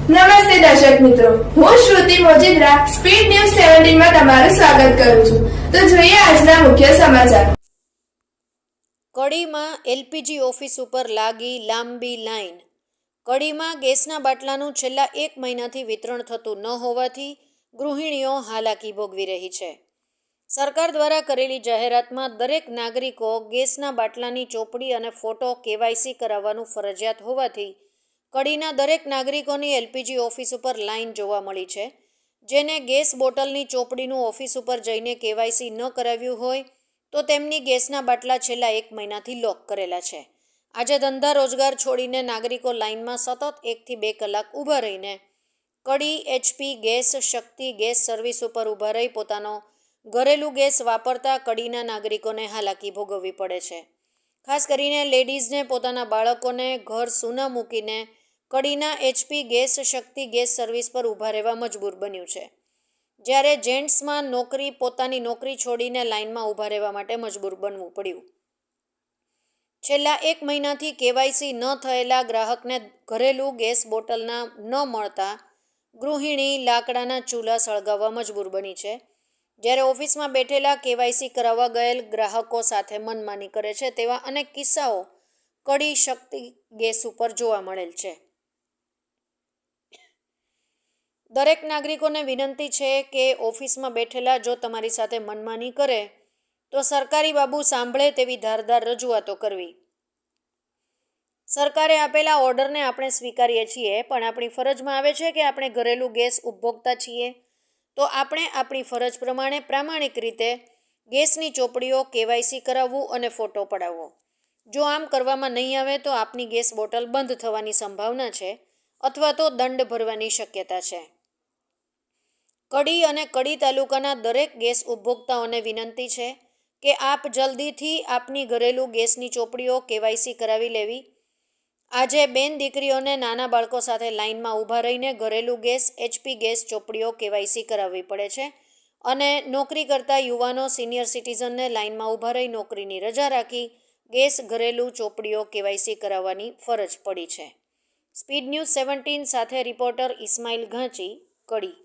નમસ્તે દર્શક મિત્રો, હું શ્રુતિ મોજીદ્રા સ્પીડ ન્યૂઝ 17 માં તમારું સ્વાગત કરું છું. તો જોઈએ આજના મુખ્ય સમાચાર. કડીમાં એલપીજી ઓફિસ ઉપર લાગી લાંબી લાઈન. કડીમાં ગેસના બાટલાનું છેલ્લા 1 મહિનાથી વિતરણ થતું ન હોવાથી ગૃહિણીઓ હાલાકી ભોગવી રહી છે. સરકાર દ્વારા કરેલી જાહેરાતમાં દરેક નાગરિકો ગેસના બાટલાની ચોપડી અને ફોટો કેવાયસી કરાવવાનું ફરજિયાત હોવાથી કડીના દરેક નાગરિકોની એલપીજી ઓફિસ ઉપર લાઈન જોવા મળી છે. જેને ગેસ બોટલની ચોપડીનું ઓફિસ ઉપર જઈને કેવાયસી ન કરાવ્યું હોય તો તેમની ગેસના બાટલા છેલ્લા 1 મહિનાથી લોક કરેલા છે. આજે ધંધા રોજગાર છોડીને નાગરિકો લાઇનમાં સતત 1 થી 2 કલાક ઊભા રહીને કડી એચપી ગેસ શક્તિ ગેસ સર્વિસ ઉપર ઊભા રહી પોતાનો ઘરેલું ગેસ વાપરતા કડીના નાગરિકોને હાલાકી ભોગવવી પડે છે. ખાસ કરીને લેડીઝને પોતાના બાળકોને ઘર સૂના મૂકીને કડીના એચપી ગેસ શક્તિ ગેસ સર્વિસ પર ઊભા રહેવા મજબૂર બન્યું છે. જ્યારે જેન્ટ્સમાં પોતાની નોકરી છોડીને લાઇનમાં ઊભા રહેવા માટે મજબૂર બનવું પડ્યું. છેલ્લા 1 મહિનાથી કેવાયસી ન થયેલા ગ્રાહકને ઘરેલું ગેસ બોટલના ન મળતા ગૃહિણી લાકડાના ચૂલા સળગાવવા મજબૂર બની છે. જ્યારે ઓફિસમાં બેઠેલા કેવાયસી કરાવવા ગયેલ ગ્રાહકો સાથે મનમાની કરે છે તેવા અનેક કિસ્સાઓ કડી શક્તિ ગેસ ઉપર જોવા મળેલ છે. દરેક નાગરિકોને વિનંતી છે કે ઓફિસમાં બેઠેલા જો તમારી સાથે મનમાની કરે તો સરકારી બાબુ સાંભળે તેવી ધારદાર રજૂઆતો કરવી. સરકારે આપેલા ઓર્ડરને આપણે સ્વીકારીએ છીએ, પણ આપણી ફરજમાં આવે છે કે આપણે ઘરેલું ગેસ ઉપભોક્તા છીએ તો આપણે આપણી ફરજ પ્રમાણે પ્રામાણિક રીતે ગેસની ચોપડીઓ કેવાયસી કરાવવું અને ફોટો પડાવવો. જો આમ કરવામાં નહીં આવે તો આપની ગેસ બોટલ બંધ થવાની સંભાવના છે અથવા તો દંડ ભરવાની શક્યતા છે. કડી અને કડી તાલુકાના દરેક ગેસ ઉપભોક્તાઓને વિનંતી છે કે આપ જલ્દીથી આપની ઘરેલું ગેસની ચોપડીઓ કેવાયસી કરાવી લેવી. આજે બેન દીકરીઓને નાના બાળકો સાથે લાઇનમાં ઊભા રહીને ઘરેલું ગેસ એચપી ગેસ ચોપડીઓ કેવાયસી કરાવવી પડે છે અને નોકરી કરતા યુવાનો સિનિયર સિટીઝનને લાઇનમાં ઊભા રહી નોકરીની રજા રાખી ગેસ ઘરેલું ચોપડીઓ કેવાયસી કરાવવાની ફરજ પડી છે. સ્પીડ ન્યૂઝ 17 સાથે રિપોર્ટર ઇસ્માઇલ ઘાંચી, કડી.